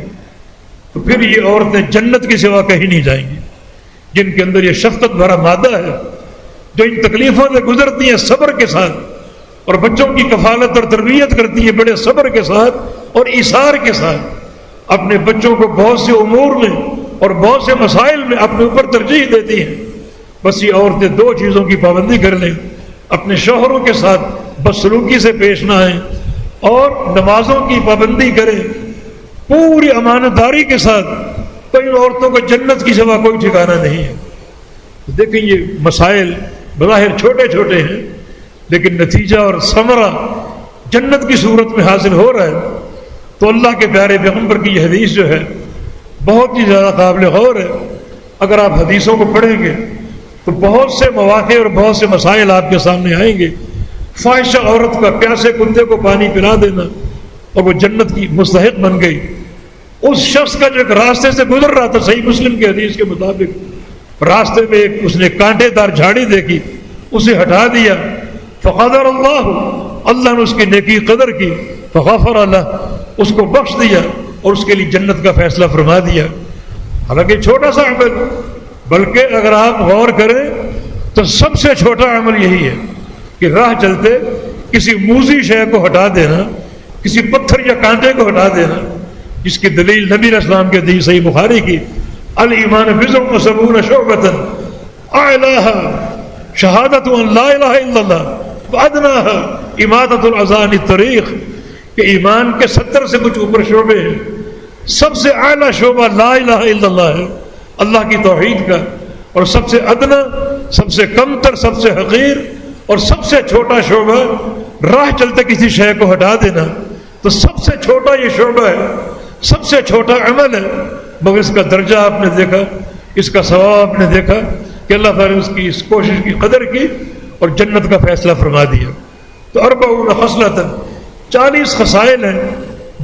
تو پھر یہ عورتیں جنت کی سوا کہیں نہیں جائیں گی، جن کے اندر یہ شفقت بھرا مادہ ہے، جو ان تکلیفوں سے گزرتی ہیں صبر کے ساتھ، اور بچوں کی کفالت اور تربیت کرتی ہیں بڑے صبر کے ساتھ اور ایثار کے ساتھ، اپنے بچوں کو بہت سے امور میں اور بہت سے مسائل میں اپنے اوپر ترجیح دیتی ہیں۔ بس یہ عورتیں 2 چیزوں کی پابندی کر لیں، اپنے شوہروں کے ساتھ بدسلوکی سے پیش نہ آئیں اور نمازوں کی پابندی کریں پوری امانت داری کے ساتھ، تو ان عورتوں کو جنت کی سوا کوئی ٹھکانہ نہیں ہے۔ دیکھیں یہ مسائل بظاہر چھوٹے چھوٹے ہیں، لیکن نتیجہ اور ثمرہ جنت کی صورت میں حاصل ہو رہا ہے۔ تو اللہ کے پیارے پیغمبر کی یہ حدیث جو ہے بہت ہی زیادہ قابل غور ہے۔ اگر آپ حدیثوں کو پڑھیں گے تو بہت سے مواقع اور بہت سے مسائل آپ کے سامنے آئیں گے۔ فاحشہ عورت کا پیاسے کتے کو پانی پلا دینا اور وہ جنت کی مستحق بن گئی، اس شخص کا جو ایک راستے سے گزر رہا تھا، صحیح مسلم کی حدیث کے مطابق راستے میں اس نے کانٹے دار جھاڑی دیکھی، اسے ہٹا دیا، فقدر اللہ، اللہ نے اس کی نیکی قدر کی، فغفر اللہ، اس کو بخش دیا اور اس کے لیے جنت کا فیصلہ فرما دیا۔ حالانکہ چھوٹا سا عمل، بلکہ اگر آپ غور کریں تو سب سے چھوٹا عمل یہی ہے کہ راہ چلتے کسی موذی شے کو ہٹا دینا، کسی پتھر یا کانٹے کو ہٹا دینا، جس کی دلیل نبی علیہ السلام کے حدیث صحیح بخاری کی، الایمان بضع و شعبۃ اعلاها شہادۃ ان لا الہ الا اللہ وادناها اماطۃ الاذى عن الطریق، کہ ایمان کے 70 سے کچھ اوپر شعبے ہیں، سب سے اعلیٰ شعبہ لا الہ الا اللہ ہے، اللہ کی توحید کا، اور سب سے ادنا، سب سے کم تر، سب سے حقیر اور سب سے چھوٹا شعبہ راہ چلتے کسی شے کو ہٹا دینا۔ تو سب سے چھوٹا یہ شعبہ ہے، سب سے چھوٹا عمل ہے، مگر اس کا درجہ آپ نے دیکھا، اس کا ثواب آپ نے دیکھا کہ اللہ تعالیٰ نے اس کی اس کوشش کی قدر کی اور جنت کا فیصلہ فرما دیا۔ تو 40 خصلۃ، 40 خصائل ہیں،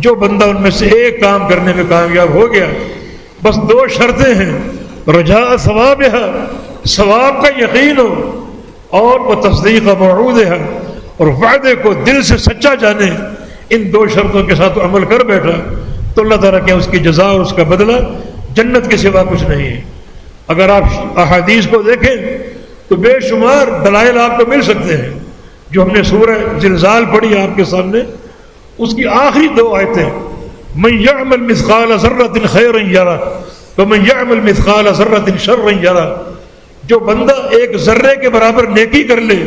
جو بندہ ان میں سے ایک کام کرنے میں کامیاب ہو گیا، بس 2 شرطیں ہیں، رجاء ثوابها، ثواب کا یقین ہو، اور وہ تصدیق موعودها، اور وعدے کو دل سے سچا جانے۔ ان 2 شرطوں کے ساتھ عمل کر بیٹھا تو اللہ تعالیٰ کے اس کی جزا اور اس کا بدلہ جنت کے سوا کچھ نہیں ہے۔ اگر آپ احادیث کو دیکھیں تو بے شمار دلائل آپ کو مل سکتے ہیں۔ جو ہم نے سورہ زلزال پڑھی آپ کے سامنے، اس کی آخری 2 آیتیں، من یعمل مثقال ذرۃ خیرا یرہ ومن یعمل مثقال ذرۃ شرا یرہ، جو بندہ ایک ذرے کے برابر نیکی کر لے،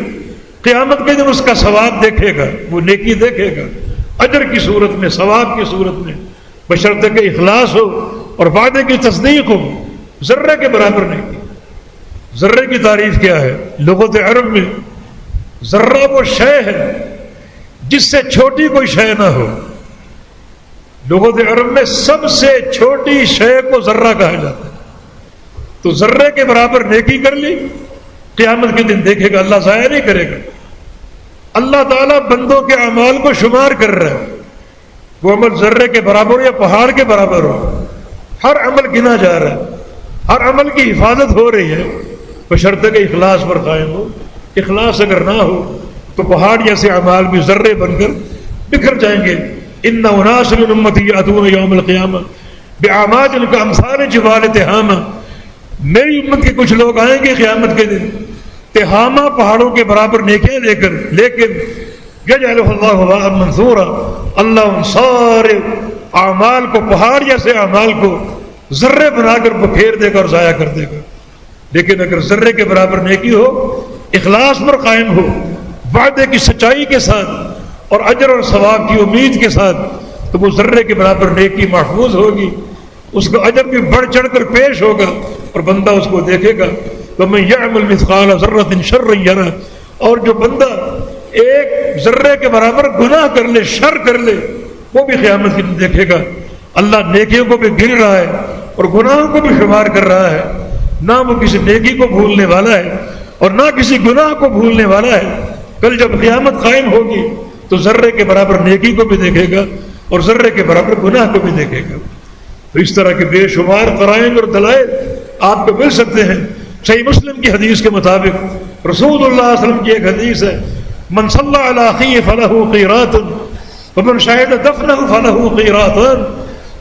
قیامت کے دن اس کا ثواب دیکھے گا، وہ نیکی دیکھے گا، اجر کی صورت میں، ثواب کی صورت میں، بشرطے کہ اخلاص ہو اور وعدے کی تصدیق ہو۔ ذرے کے برابر نیکی۔ ذرے کی تعریف کیا ہے لغت عرب میں؟ ذرہ وہ شے ہے جس سے چھوٹی کوئی شے نہ ہو۔ لغت عرب میں سب سے چھوٹی شے کو ذرہ کہا جاتا ہے۔ تو ذرے کے برابر نیکی کر لی، قیامت کے دن دیکھے گا، اللہ ضائع نہیں کرے گا۔ اللہ تعالیٰ بندوں کے اعمال کو شمار کر رہا ہے، وہ عمل ذرے کے برابر یا پہاڑ کے برابر ہو، ہر عمل گنا جا رہا ہے، ہر عمل کی حفاظت ہو رہی ہے، بشرطے کہ اخلاص پر قائم ہو۔ اخلاص اگر نہ ہو تو پہاڑ جیسے اعمال بھی ذرے بن کر بکھر جائیں گے۔ ان اناس من امتی یاتون یوم القیامہ باعمال کامثال جبال تہامہ، میری امت کے کچھ لوگ آئیں گے قیامت کے دن تہامہ پہاڑوں کے برابر نیکیاں لے کر، لیکن یجعلہ اللہ ہباء منثورا، اللہ ان سارے اعمال کو، پہاڑ جیسے اعمال کو ذرے بنا کر بکھیر دے گا اور ضائع کر دے گا۔ لیکن اگر ذرے کے برابر نیکی ہو، اخلاص پر قائم ہو، وعدے کی سچائی کے ساتھ اور اجر اور ثواب کی امید کے ساتھ، تو وہ ذرے کے برابر نیکی محفوظ ہوگی، اس کا اجر بھی بڑھ چڑھ کر پیش ہوگا اور بندہ اس کو دیکھے گا۔ وَمَن يَعْمَلْ مِثْقَالَ ذَرَّةٍ شَرًّا يَرَهُ، اور جو بندہ ایک ذرے کے برابر گناہ کر لے، شر کر لے، وہ بھی قیامت کے دن دیکھے گا۔ اللہ نیکیوں کو بھی گن رہا ہے اور گناہوں کو بھی شمار کر رہا ہے، نہ وہ کسی نیکی کو بھولنے والا ہے اور نہ کسی گناہ کو بھولنے والا ہے۔ کل جب قیامت قائم ہوگی تو ذرے کے برابر نیکی کو بھی دیکھے گا اور ذرے کے برابر گناہ کو بھی دیکھے گا۔ تو اس طرح کے بے شمار قرائن اور دلائل آپ کو مل سکتے ہیں۔ صحیح مسلم کی حدیث کے مطابق رسول اللہ صلی اللہ علیہ وسلم کی ایک حدیث ہے، من صلی علی اخیہ فلہ قیرات ومن شہد دفنہ فلہ قیراتان،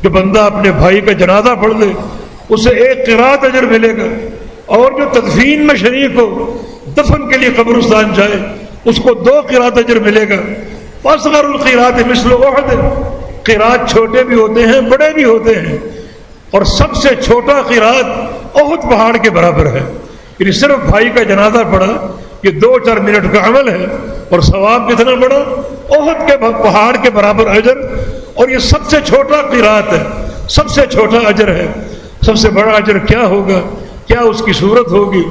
جو بندہ اپنے بھائی کا جنازہ پڑھ لے اسے 1 قیرات اجر ملے گا، اور جو تدفین میں شریک ہو، دفن کے لیے قبرستان جائے، اس کو 2 قیرات اجر ملے گا۔ فاصغر القیرات مثل احد، قیرات چھوٹے بھی ہوتے ہیں، بڑے بھی ہوتے ہیں، اور سب سے چھوٹا قیرات احد پہاڑ کے برابر ہے۔ یعنی صرف بھائی کا جنازہ پڑھا، یہ 2-4 منٹ کا عمل ہے، اور ثواب کتنا بڑا، احد کے پہاڑ کے برابر اجر، اور یہ سب سے چھوٹا قیرات ہے، سب سے چھوٹا اجر ہے۔ سب سے بڑا اجر کیا ہوگا، کیا اس کی صورت ہوگی،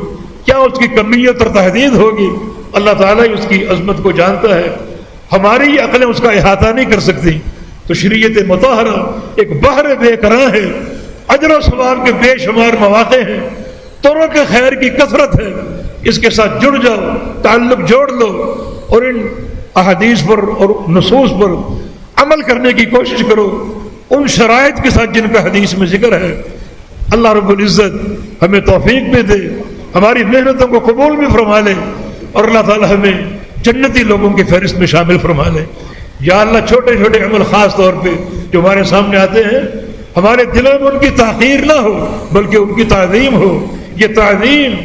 کیا اس کی کمیت اور تحدید ہوگی، اللہ تعالیٰ اس کی عظمت کو جانتا ہے، ہماری عقلیں اس کا احاطہ نہیں کر سکتی۔ تو شریعت مطہرہ ایک بحر بے کراں ہے، اجر و ثواب کے بے شمار مواقع ہیں، طرق خیر کی کثرت ہے، اس کے ساتھ جڑ جاؤ، تعلق جوڑ لو، اور ان احادیث پر اور نصوص پر عمل کرنے کی کوشش کرو، ان شرائط کے ساتھ جن کا حدیث میں ذکر ہے۔ اللہ رب العزت ہمیں توفیق بھی دے، ہماری محنتوں کو قبول بھی فرما لے، اور اللہ تعالی ہمیں جنتی لوگوں کی فہرست میں شامل فرما لے۔ یا اللہ چھوٹے چھوٹے عمل خاص طور پہ جو ہمارے سامنے آتے ہیں ہمارے دلوں میں ان کی تحقیر نہ ہو بلکہ ان کی تعظیم ہو۔ یہ تعظیم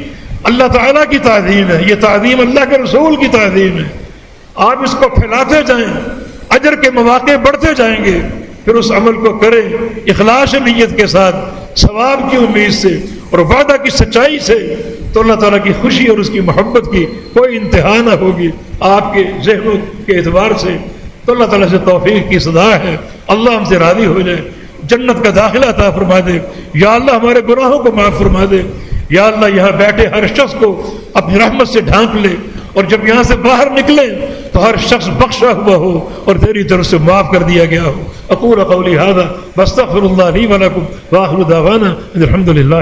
اللہ تعالیٰ کی تعظیم ہے، یہ تعظیم اللہ کے رسول کی تعظیم ہے۔ آپ اس کو پھیلاتے جائیں، اجر کے مواقع بڑھتے جائیں گے، پھر اس عمل کو کریں اخلاص نیت کے ساتھ، ثواب کی امید سے اور وعدہ کی سچائی سے، تو اللہ تعالیٰ کی خوشی اور اس کی محبت کی کوئی انتہا نہ ہوگی آپ کے ذہنوں کے اعتبار سے۔ تو اللہ تعالیٰ سے توفیق کی صدا ہے، اللہ ہم سے راضی ہو جائے، جنت کا داخلہ عطا فرما دے۔ یا اللہ ہمارے گناہوں کو معاف فرما دے۔ یا اللہ یہاں بیٹھے ہر شخص کو اپنی رحمت سے ڈھانپ لے، اور جب یہاں سے باہر نکلے تو ہر شخص بخشا ہوا ہو اور تیری طرف سے معاف کر دیا گیا ہو۔ اقول قولی ھذا واستغفر اللہ لی ولکم وآخر دعوانا ان الحمد للہ۔